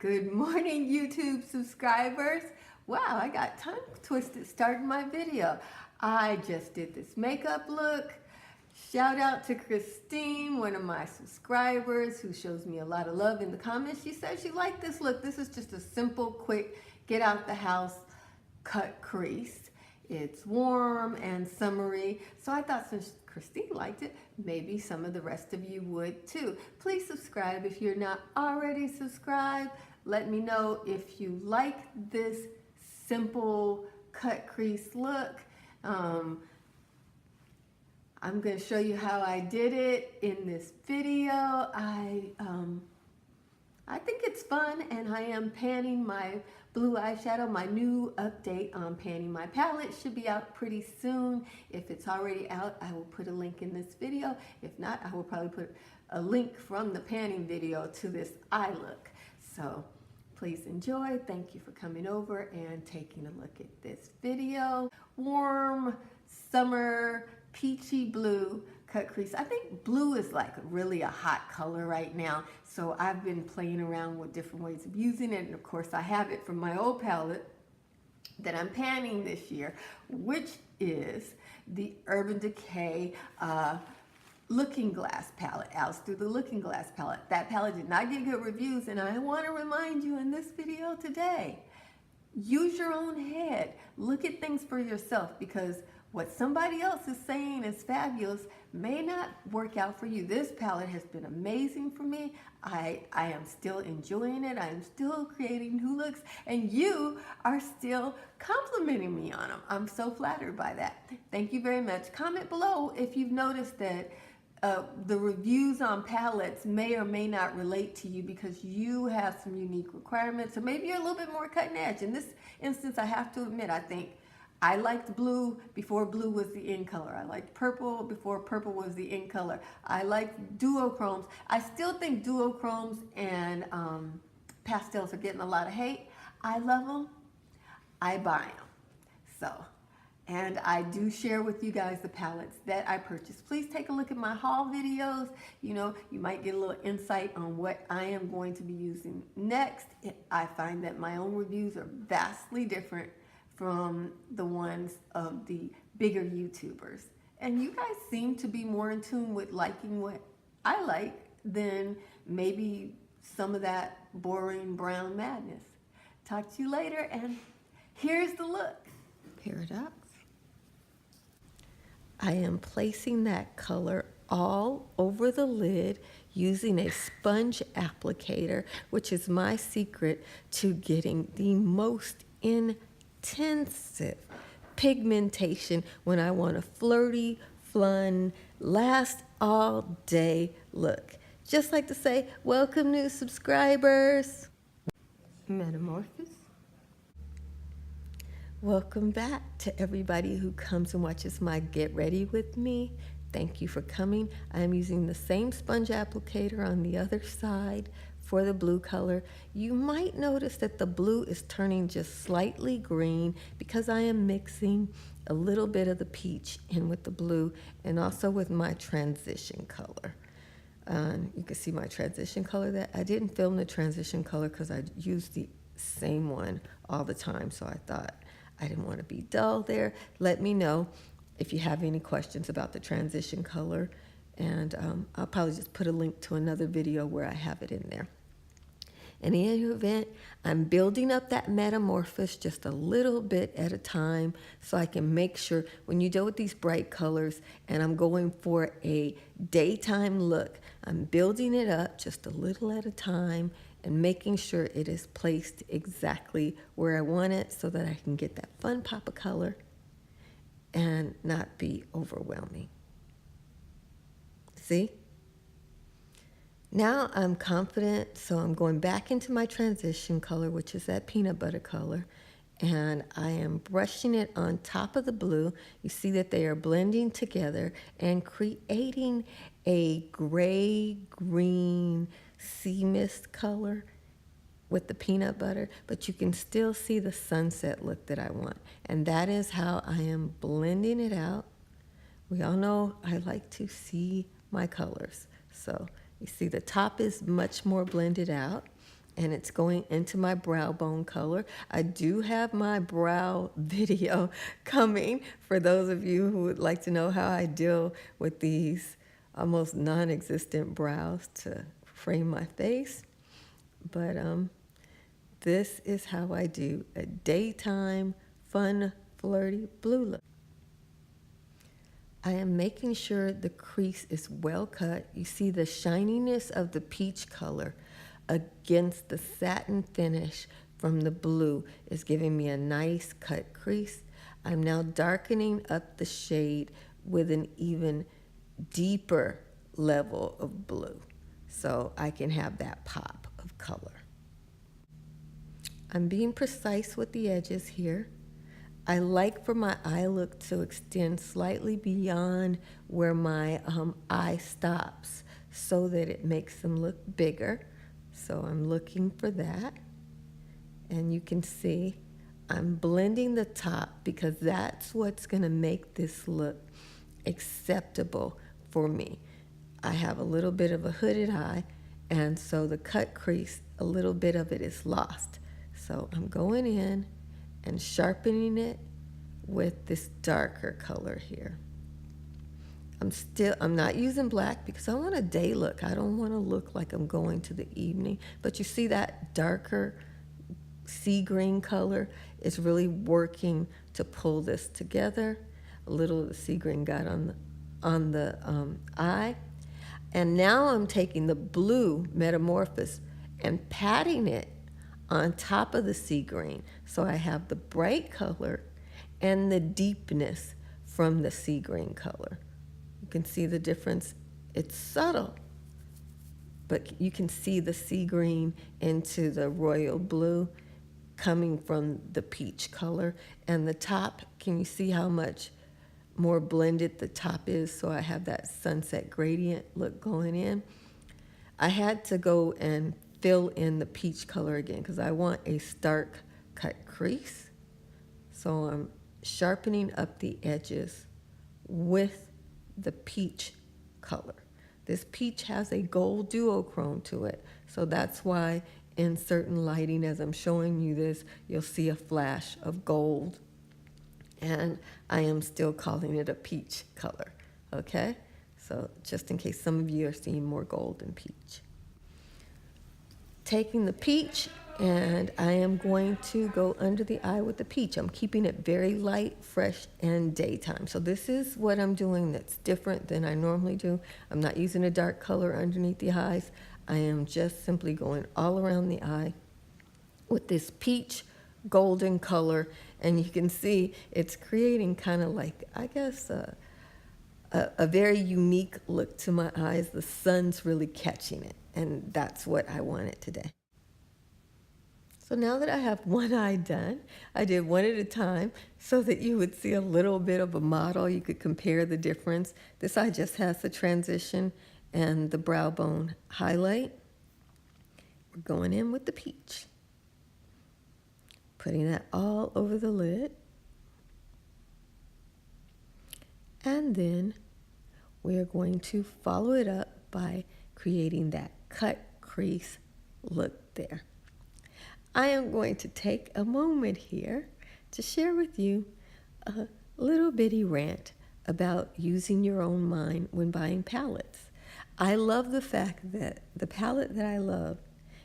Good morning, YouTube subscribers. Wow, I got tongue twisted starting my video. I just did this makeup look. Shout out to Christine, one of my subscribers who shows me a lot of love in the comments. She said she liked this look. This is just a simple, quick, get out the house cut crease. It's warm and summery, so I thought since Christine liked it, maybe some of the rest of you would too. Please subscribe if you're not already subscribed. Let me know if you like this simple cut crease look. I'm going to show you how I did it in this video. I think it's fun, and I am panning my blue eyeshadow. My new update on panning my palette should be out pretty soon. If it's already out, I will put a link in this video. If not, I will probably put a link from the panning video to this eye look. So please enjoy. Thank you for coming over and taking a look at this video. Warm summer peachy blue cut crease. I think blue is like really a hot color right now, so I've been playing around with different ways of using it, and of course I have it from my old palette that I'm panning this year, which is the Urban Decay Looking Glass palette, Alice Through the Looking Glass palette. That palette did not get good reviews, and I want to remind you in this video today, use your own head. Look at things for yourself, because what somebody else is saying is fabulous may not work out for you. This palette has been amazing for me. I am still enjoying it. I am still creating new looks, and you are still complimenting me on them. I'm so flattered by that. Thank you very much. Comment below if you've noticed that the reviews on palettes may or may not relate to you because you have some unique requirements, or maybe you're a little bit more cutting edge. In this instance, I have to admit, I think I liked blue before blue was the in color. I liked purple before purple was the in color. I liked duochromes. I still think duochromes and pastels are getting a lot of hate. I love them. I buy them. So, and I do share with you guys the palettes that I purchased. Please take a look at my haul videos. You know, you might get a little insight on what I am going to be using next. I find that my own reviews are vastly different from the ones of the bigger YouTubers. And you guys seem to be more in tune with liking what I like than maybe some of that boring brown madness. Talk to you later, and here's the look. Paradox. I am placing that color all over the lid using a sponge applicator, which is my secret to getting the most intensive pigmentation when I want a flirty, fun, last all day look. Just like to say, welcome new subscribers. Metamorphosis. Welcome back to everybody who comes and watches my Get Ready With Me. Thank you for coming. I'm using the same sponge applicator on the other side for the blue color. You might notice that the blue is turning just slightly green because I am mixing a little bit of the peach in with the blue and also with my transition color. You can see my transition color. That I didn't film the transition color because I used the same one all the time, so I thought I didn't want to be dull there. Let me know if you have any questions about the transition color, and I'll probably just put a link to another video where I have it in there. In any event, I'm building up that metamorphosis just a little bit at a time so I can make sure when you deal with these bright colors and I'm going for a daytime look, I'm building it up just a little at a time and making sure it is placed exactly where I want it so that I can get that fun pop of color and not be overwhelming. See? Now I'm confident, so I'm going back into my transition color, which is that peanut butter color, and I am brushing it on top of the blue. You see that they are blending together and creating a gray-green sea mist color with the peanut butter, but you can still see the sunset look that I want, and that is how I am blending it out. We all know I like to see my colors, so you see the top is much more blended out, and it's going into my brow bone color. I do have my brow video coming for those of you who would like to know how I deal with these almost non-existent brows to frame my face. But this is how I do a daytime, fun, flirty blue look. I am making sure the crease is well cut. You see the shininess of the peach color against the satin finish from the blue is giving me a nice cut crease. I'm now darkening up the shade with an even deeper level of blue so I can have that pop of color. I'm being precise with the edges here. I like for my eye look to extend slightly beyond where my eye stops so that it makes them look bigger. So I'm looking for that. And you can see I'm blending the top because that's what's going to make this look acceptable for me. I have a little bit of a hooded eye, and so the cut crease, a little bit of it is lost. So I'm going in and sharpening it with this darker color here. I'm not using black because I want a day look. I don't want to look like I'm going to the evening. But you see that darker sea green color is really working to pull this together. A little of the sea green got on the eye. And now I'm taking the blue Metamorphosis and patting it on top of the sea green. So I have the bright color and the deepness from the sea green color. You can see the difference. It's subtle, but you can see the sea green into the royal blue coming from the peach color. And the top, can you see how much more blended the top is? So I have that sunset gradient look going in. I had to go and fill in the peach color again because I want a stark cut crease. So I'm sharpening up the edges with the peach color. This peach has a gold duochrome to it. So that's why in certain lighting, as I'm showing you this, you'll see a flash of gold. And I am still calling it a peach color, okay? So just in case some of you are seeing more gold than peach. Taking the peach, and I am going to go under the eye with the peach. I'm keeping it very light, fresh, and daytime. So this is what I'm doing that's different than I normally do. I'm not using a dark color underneath the eyes. I am just simply going all around the eye with this peach golden color, and you can see it's creating kind of like, I guess, a very unique look to my eyes. The sun's really catching it, and that's what I wanted today. So now that I have one eye done, I did one at a time so that you would see a little bit of a model. You could compare the difference. This eye just has the transition and the brow bone highlight. We're going in with the peach. Putting that all over the lid. And then we're going to follow it up by creating that cut crease look there. I am going to take a moment here to share with you a little bitty rant about using your own mind when buying palettes. I love the fact that the palette that I love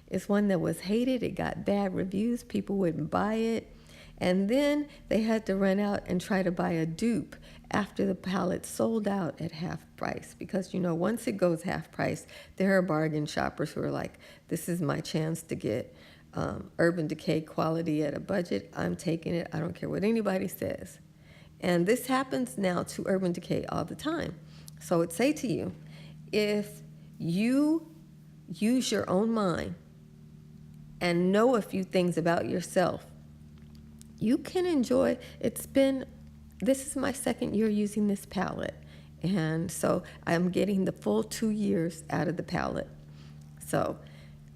is one that was hated. It got bad reviews. People wouldn't buy it. And then they had to run out and try to buy a dupe after the palette sold out at half price. Because, you know, once it goes half price, there are bargain shoppers who are like, this is my chance to get Urban Decay quality at a budget. I'm taking it. I don't care what anybody says. And this happens now to Urban Decay all the time. So I would say to you, if you use your own mind and know a few things about yourself, you can enjoy. This is my second year using this palette. And so I'm getting the full 2 years out of the palette. So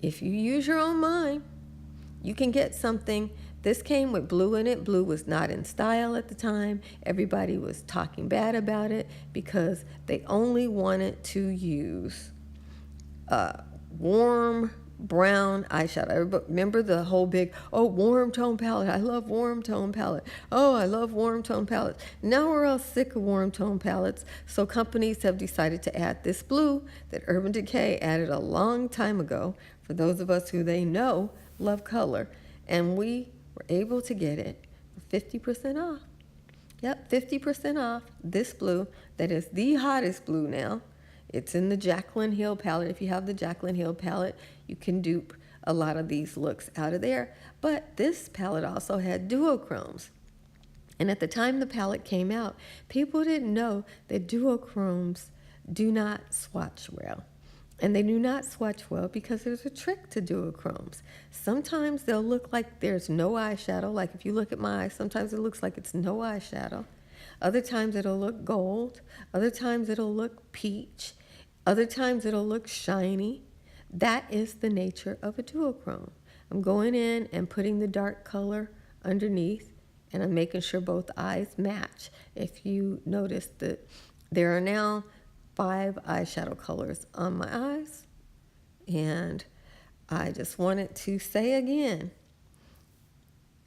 if you use your own mind, you can get something. This came with blue in it. Blue was not in style at the time. Everybody was talking bad about it because they only wanted to use warm brown eyeshadow. Remember the whole big, oh, warm tone palette. I love warm tone palette. Oh, I love warm tone palettes. Now we're all sick of warm tone palettes. So companies have decided to add this blue that Urban Decay added a long time ago. For those of us who they know love color. And we were able to get it for 50% off. Yep, 50% off this blue that is the hottest blue now. It's in the Jaclyn Hill palette. If you have the Jaclyn Hill palette, you can dupe a lot of these looks out of there. But this palette also had duochromes. And at the time the palette came out, people didn't know that duochromes do not swatch well. And they do not swatch well because there's a trick to duochromes. Sometimes they'll look like there's no eyeshadow. Like if you look at my eyes, sometimes it looks like it's no eyeshadow. Other times it'll look gold. Other times it'll look peach. Other times it'll look shiny. That is the nature of a duochrome. I'm going in and putting the dark color underneath, and I'm making sure both eyes match. If you notice that there are now 5 eyeshadow colors on my eyes, and I just wanted to say again,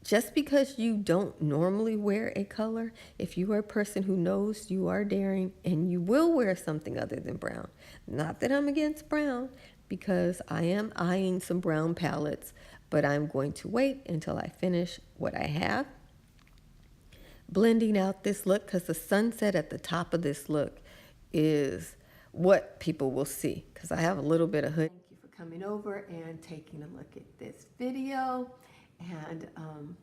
just because you don't normally wear a color, if you are a person who knows you are daring and you will wear something other than brown, not that I'm against brown, because I am eyeing some brown palettes, but I'm going to wait until I finish what I have. Blending out this look, because the sunset at the top of this look is what people will see, because I have a little bit of hood. Thank you for coming over and taking a look at this video. And I'm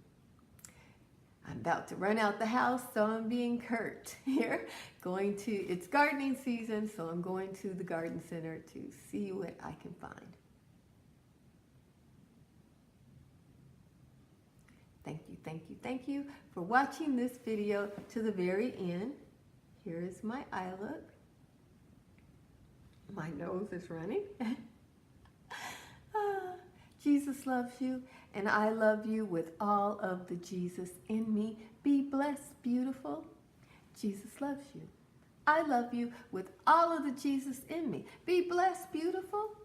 about to run out the house, so I'm being curt here. It's gardening season, so I'm going to the garden center to see what I can find. Thank you, thank you, thank you for watching this video to the very end. Here is my eye look. My nose is running. Jesus loves you, and I love you with all of the Jesus in me. Be blessed, beautiful. Jesus loves you. I love you with all of the Jesus in me. Be blessed, beautiful.